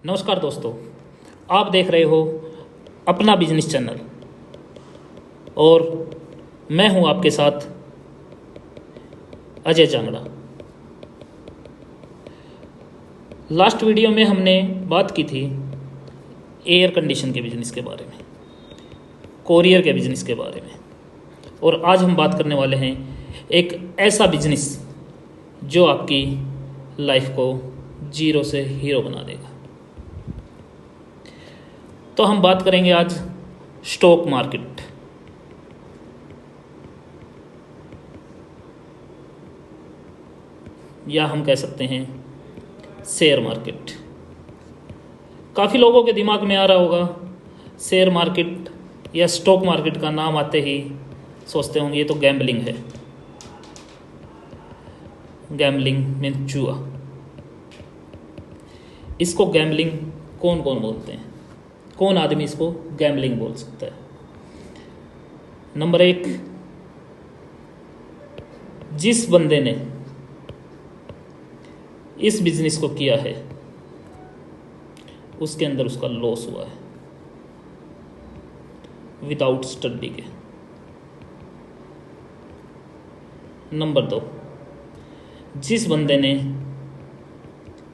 नमस्कार दोस्तों, आप देख रहे हो अपना बिजनेस चैनल और मैं हूं आपके साथ अजय जांगड़ा। लास्ट वीडियो में हमने बात की थी एयर कंडीशन के बिजनेस के बारे में, कोरियर के बिजनेस के बारे में, और आज हम बात करने वाले हैं एक ऐसा बिजनेस जो आपकी लाइफ को जीरो से हीरो बना देगा। तो हम बात करेंगे आज स्टॉक मार्केट। या हम कह सकते हैं शेयर मार्केट। काफ़ी लोगों के दिमाग में आ रहा होगा शेयर मार्केट या स्टॉक मार्केट का नाम आते ही सोचते होंगे ये तो गैम्बलिंग है। गैम्बलिंग मीन जुआ। इसको गैम्बलिंग कौन कौन बोलते हैं? कौन आदमी इसको गैम्बलिंग बोल सकता है? नंबर एक, जिस बंदे ने इस बिजनेस को किया है उसके अंदर उसका लॉस हुआ है विदाउट स्टडी के। नंबर दो, जिस बंदे ने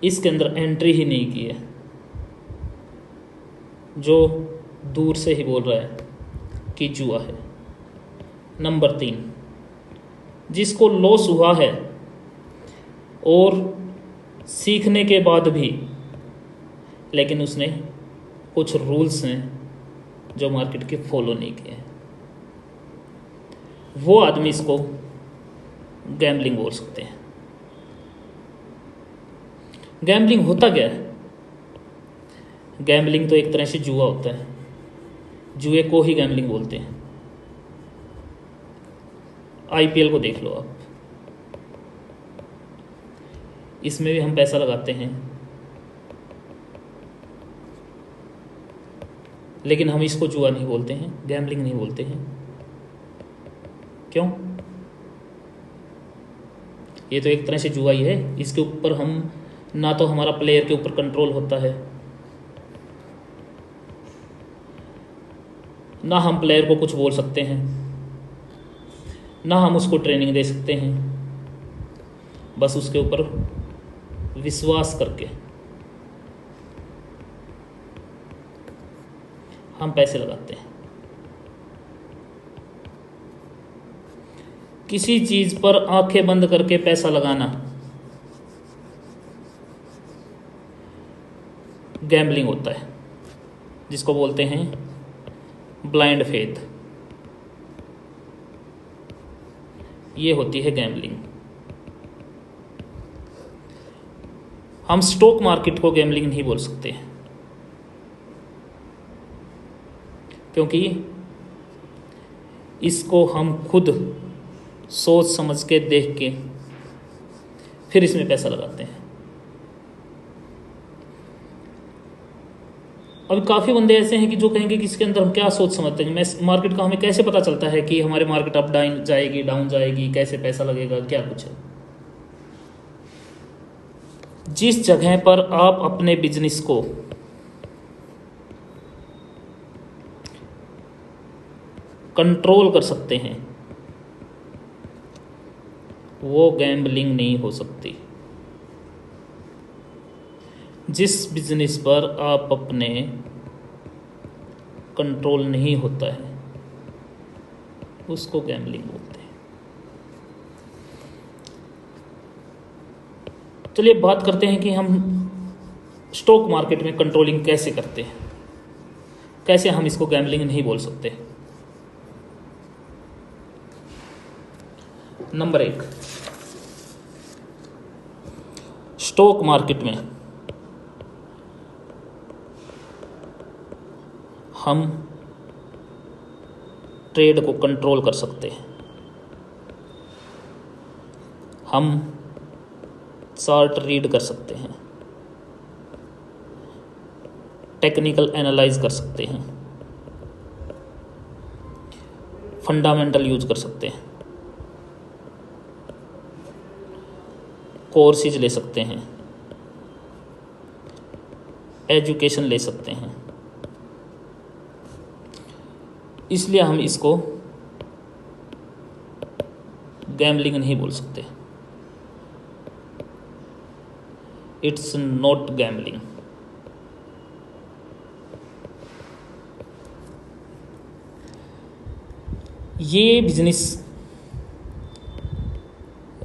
इसके अंदर एंट्री ही नहीं की है, जो दूर से ही बोल रहा है कि जुआ है। नंबर तीन, जिसको लॉस हुआ है और सीखने के बाद भी लेकिन उसने कुछ रूल्स हैं जो मार्केट के फॉलो नहीं किए हैं, वो आदमी इसको गैम्बलिंग बोल सकते हैं। गैम्बलिंग होता क्या है? गैम्बलिंग तो एक तरह से जुआ होता है। जुए को ही गैम्बलिंग बोलते हैं। आईपीएल को देख लो आप, इसमें भी हम पैसा लगाते हैं, लेकिन हम इसको जुआ नहीं बोलते हैं, गैम्बलिंग नहीं बोलते हैं। क्यों? ये तो एक तरह से जुआ ही है। इसके ऊपर हम ना तो हमारा प्लेयर के ऊपर कंट्रोल होता है, ना हम प्लेयर को कुछ बोल सकते हैं, ना हम उसको ट्रेनिंग दे सकते हैं। बस उसके ऊपर विश्वास करके हम पैसे लगाते हैं। किसी चीज पर आंखें बंद करके पैसा लगाना गैम्बलिंग होता है, जिसको बोलते हैं ब्लाइंड फेथ। ये होती है गैम्बलिंग। हम स्टॉक मार्केट को गैम्बलिंग नहीं बोल सकते, क्योंकि इसको हम खुद सोच समझ के देख के फिर इसमें पैसा लगाते हैं। अभी काफ़ी बंदे ऐसे हैं कि जो कहेंगे कि इसके अंदर हम क्या सोच समझते हैं, मैं मार्केट का हमें कैसे पता चलता है कि हमारे मार्केट अप डाउन जाएगी, डाउन जाएगी, कैसे पैसा लगेगा, क्या कुछ है। जिस जगह पर आप अपने बिजनेस को कंट्रोल कर सकते हैं वो गैम्बलिंग नहीं हो सकती। जिस बिजनेस पर आप अपने कंट्रोल नहीं होता है उसको गैम्बलिंग बोलते हैं। चलिए बात करते हैं कि हम स्टॉक मार्केट में कंट्रोलिंग कैसे करते हैं, कैसे हम इसको गैम्बलिंग नहीं बोल सकते। नंबर एक, स्टॉक मार्केट में हम ट्रेड को कंट्रोल कर सकते हैं। हम चार्ट रीड कर सकते हैं, टेक्निकल एनालाइज कर सकते हैं, फंडामेंटल यूज कर सकते हैं, कोर्सेज ले सकते हैं, एजुकेशन ले सकते हैं, इसलिए हम इसको गैम्बलिंग नहीं बोल सकते। It's not gambling. ये बिजनेस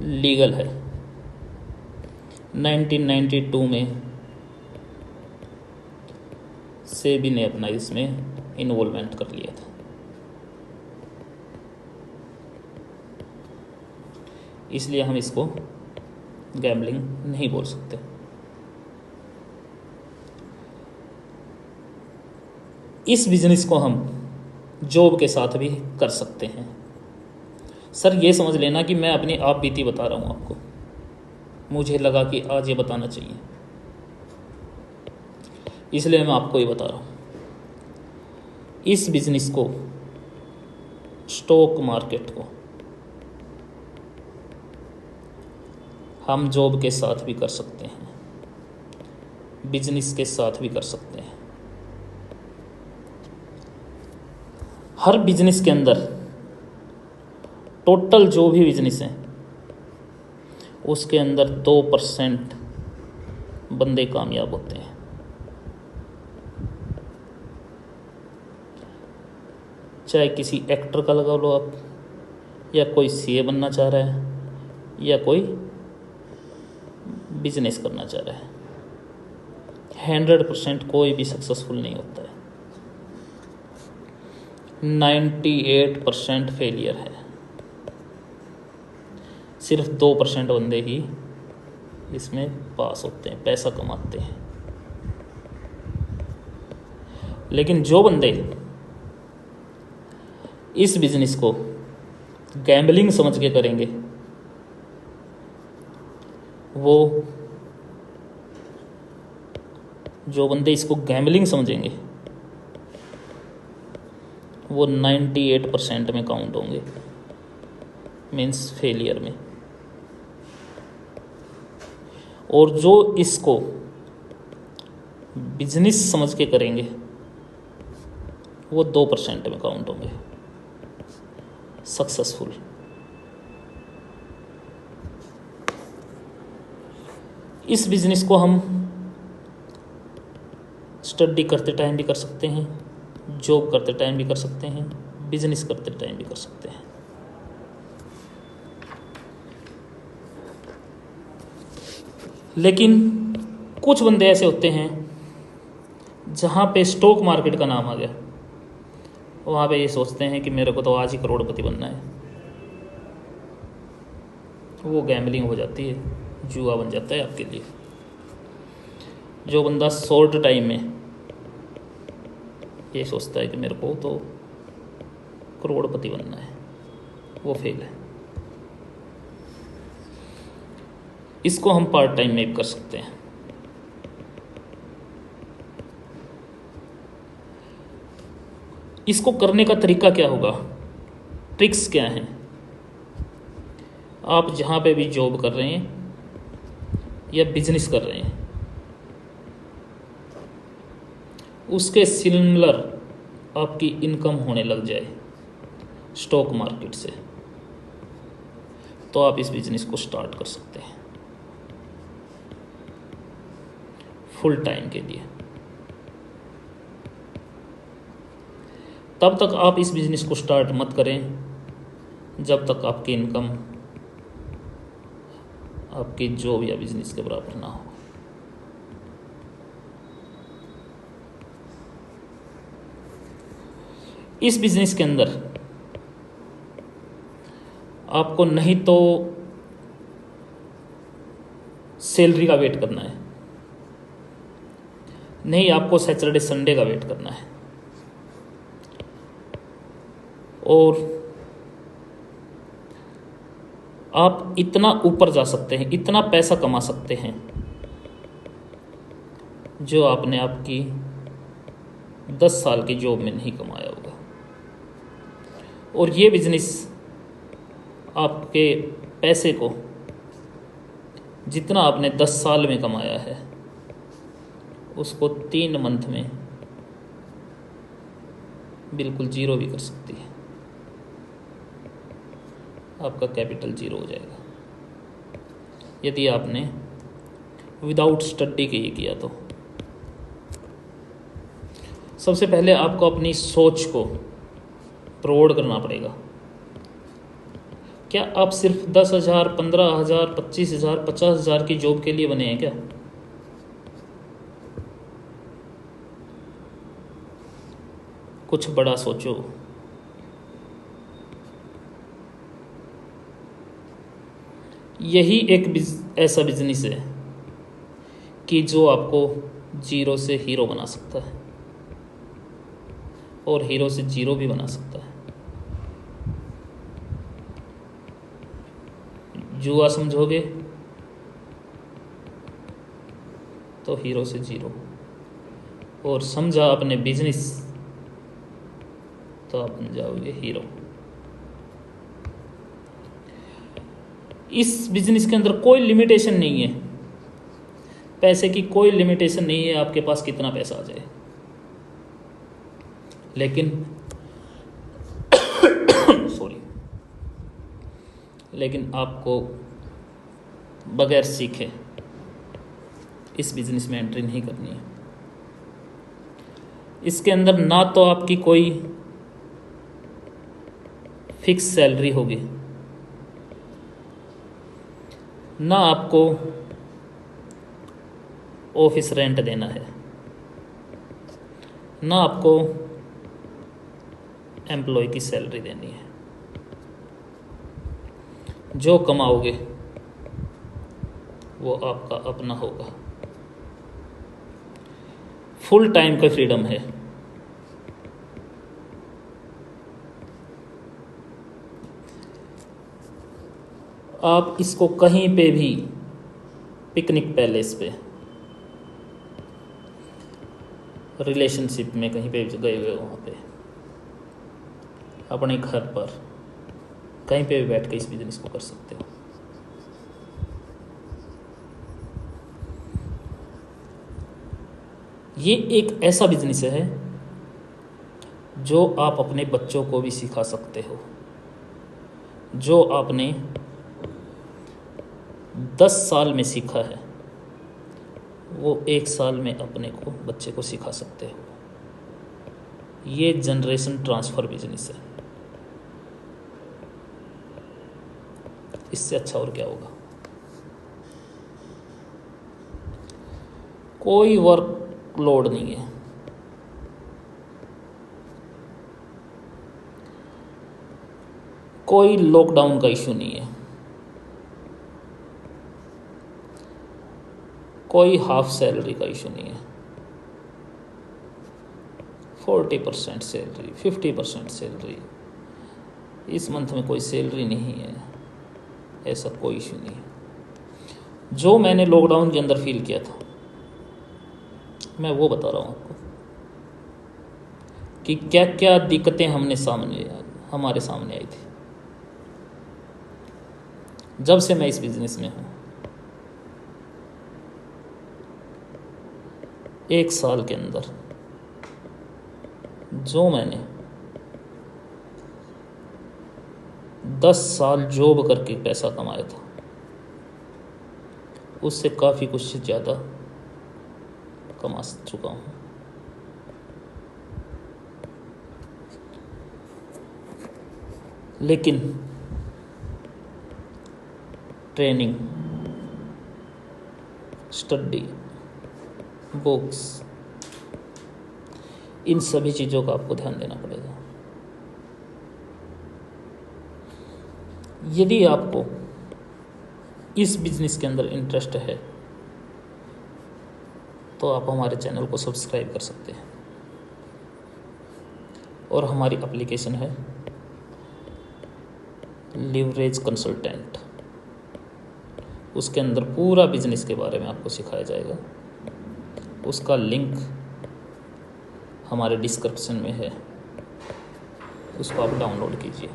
लीगल है। 1992 में सेबी ने अपना इसमें इन्वॉल्वमेंट कर लिया था, इसलिए हम इसको गैम्बलिंग नहीं बोल सकते। इस बिजनेस को हम जॉब के साथ भी कर सकते हैं। सर ये समझ लेना कि मैं अपनी आप बीती बता रहा हूँ आपको, मुझे लगा कि आज ये बताना चाहिए, इसलिए मैं आपको ये बता रहा हूँ। इस बिजनेस को, स्टॉक मार्केट को, हम जॉब के साथ भी कर सकते हैं, बिजनेस के साथ भी कर सकते हैं। हर बिजनेस के अंदर टोटल जो भी बिजनेस है उसके अंदर 2% बंदे कामयाब होते हैं। चाहे किसी एक्टर का लगा लो आप, या कोई सीए बनना चाह रहा है, या कोई बिजनेस करना चाह रहा है, 100% कोई भी सक्सेसफुल नहीं होता है। 98% फेलियर है। सिर्फ 2% बंदे ही इसमें पास होते हैं, पैसा कमाते हैं। लेकिन जो बंदे इस बिजनेस को गैम्बलिंग समझ के करेंगे, वो जो बंदे इसको गैम्बलिंग समझेंगे वो 98% में काउंट होंगे, मीन्स फेलियर में। और जो इसको बिजनेस समझ के करेंगे वो 2% में काउंट होंगे, सक्सेसफुल। इस बिजनेस को हम स्टडी करते टाइम भी कर सकते हैं, जॉब करते टाइम भी कर सकते हैं, बिजनेस करते टाइम भी कर सकते हैं। लेकिन कुछ बंदे ऐसे होते हैं जहाँ पे स्टॉक मार्केट का नाम आ गया, वहाँ पे ये सोचते हैं कि मेरे को तो आज ही करोड़पति बनना है। वो गैम्बलिंग हो जाती है, जुआ बन जाता है आपके लिए। जो बंदा शॉर्ट टाइम में ये सोचता है कि मेरे को तो करोड़पति बनना है, वो फेल है। इसको हम पार्ट टाइम में भी कर सकते हैं। इसको करने का तरीका क्या होगा, ट्रिक्स क्या हैं? आप जहाँ पे भी जॉब कर रहे हैं या बिजनेस कर रहे हैं, उसके सिमिलर आपकी इनकम होने लग जाए स्टॉक मार्केट से, तो आप इस बिजनेस को स्टार्ट कर सकते हैं फुल टाइम के लिए। तब तक आप इस बिजनेस को स्टार्ट मत करें जब तक आपकी इनकम आपकी जॉब या बिजनेस के बराबर ना हो। इस बिजनेस के अंदर आपको नहीं तो सैलरी का वेट करना है, नहीं आपको सैटरडे संडे का वेट करना है, और आप इतना ऊपर जा सकते हैं, इतना पैसा कमा सकते हैं जो आपने आपकी 10 साल की जॉब में नहीं कमाया होगा। और ये बिजनेस आपके पैसे को जितना आपने 10 साल में कमाया है उसको 3 मंथ में बिल्कुल 0 भी कर सकती है। आपका कैपिटल 0 हो जाएगा यदि आपने विदाउट स्टडी के ये किया तो। सबसे पहले आपको अपनी सोच को प्रौढ़ करना पड़ेगा। क्या आप सिर्फ 10,000, 15,000, 25,000, 50,000 की जॉब के लिए बने हैं क्या? कुछ बड़ा सोचो। यही एक ऐसा बिजनेस है कि जो आपको 0 से हीरो बना सकता है और हीरो से 0 भी बना सकता है। जुआ समझोगे तो हीरो से 0, और समझा अपने बिजनेस तो आप बन जाओगे हीरो। इस बिजनेस के अंदर कोई लिमिटेशन नहीं है, पैसे की कोई लिमिटेशन नहीं है, आपके पास कितना पैसा आ जाए। लेकिन लेकिन आपको बगैर सीखे इस बिजनेस में एंट्री नहीं करनी है। इसके अंदर ना तो आपकी कोई फिक्स सैलरी होगी, ना आपको ऑफिस रेंट देना है, ना आपको एम्प्लॉय की सैलरी देनी है। जो कमाओगे वो आपका अपना होगा। फुल टाइम का फ्रीडम है। आप इसको कहीं पे भी, पिकनिक पैलेस पे, रिलेशनशिप में कहीं पे गए हुए हो, वहाँ पे, अपने घर पर, कहीं पे भी बैठ के इस बिजनेस को कर सकते हो। ये एक ऐसा बिजनेस है जो आप अपने बच्चों को भी सिखा सकते हो। जो आपने 10 साल में सीखा है वो 1 साल में अपने को, बच्चे को सिखा सकते हो। ये जनरेशन ट्रांसफ़र बिजनेस है। इससे अच्छा और क्या होगा। कोई वर्क लोड नहीं है, कोई लॉकडाउन का इशू नहीं है, कोई हाफ सैलरी का इशू नहीं है। 40% सैलरी, 50% सैलरी, इस मंथ में कोई सैलरी नहीं है, ऐसा कोई इशू नहीं है। जो मैंने लॉकडाउन के अंदर फील किया था मैं वो बता रहा हूँ आपको कि क्या क्या दिक्कतें हमारे सामने आई थी जब से मैं इस बिजनेस में हूँ। 1 साल के अंदर जो मैंने 10 साल जॉब करके पैसा कमाया था उससे काफ़ी कुछ ज़्यादा कमा चुका हूँ। लेकिन ट्रेनिंग, स्टडी, बुक्स, इन सभी चीज़ों का आपको ध्यान देना पड़ेगा। यदि आपको इस बिजनेस के अंदर इंटरेस्ट है तो आप हमारे चैनल को सब्सक्राइब कर सकते हैं और हमारी एप्लीकेशन है लिवरेज कंसल्टेंट। उसके अंदर पूरा बिजनेस के बारे में आपको सिखाया जाएगा। उसका लिंक हमारे डिस्क्रिप्शन में है, उसको आप डाउनलोड कीजिए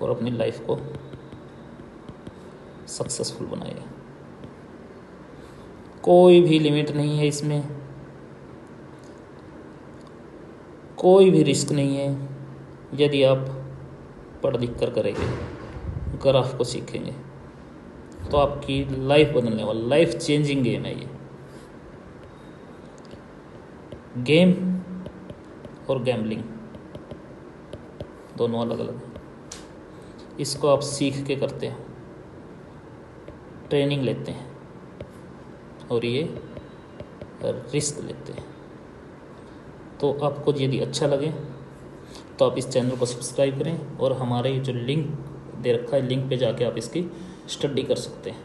और अपनी लाइफ को सक्सेसफुल बनाइए। कोई भी लिमिट नहीं है इसमें, कोई भी रिस्क नहीं है यदि आप पढ़ लिख कर करेंगे, ग्राफ को सीखेंगे तो आपकी लाइफ बदलने वाला, लाइफ चेंजिंग गेम है ये। गेम और गैम्बलिंग दोनों अलग अलग हैं। इसको आप सीख के करते हैं, ट्रेनिंग लेते हैं, और ये रिस्क लेते हैं। तो आपको यदि अच्छा लगे तो आप इस चैनल को सब्सक्राइब करें और हमारे जो लिंक दे रखा है, लिंक पे जाके आप इसकी स्टडी कर सकते हैं।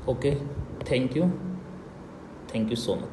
Okay, thank you so much.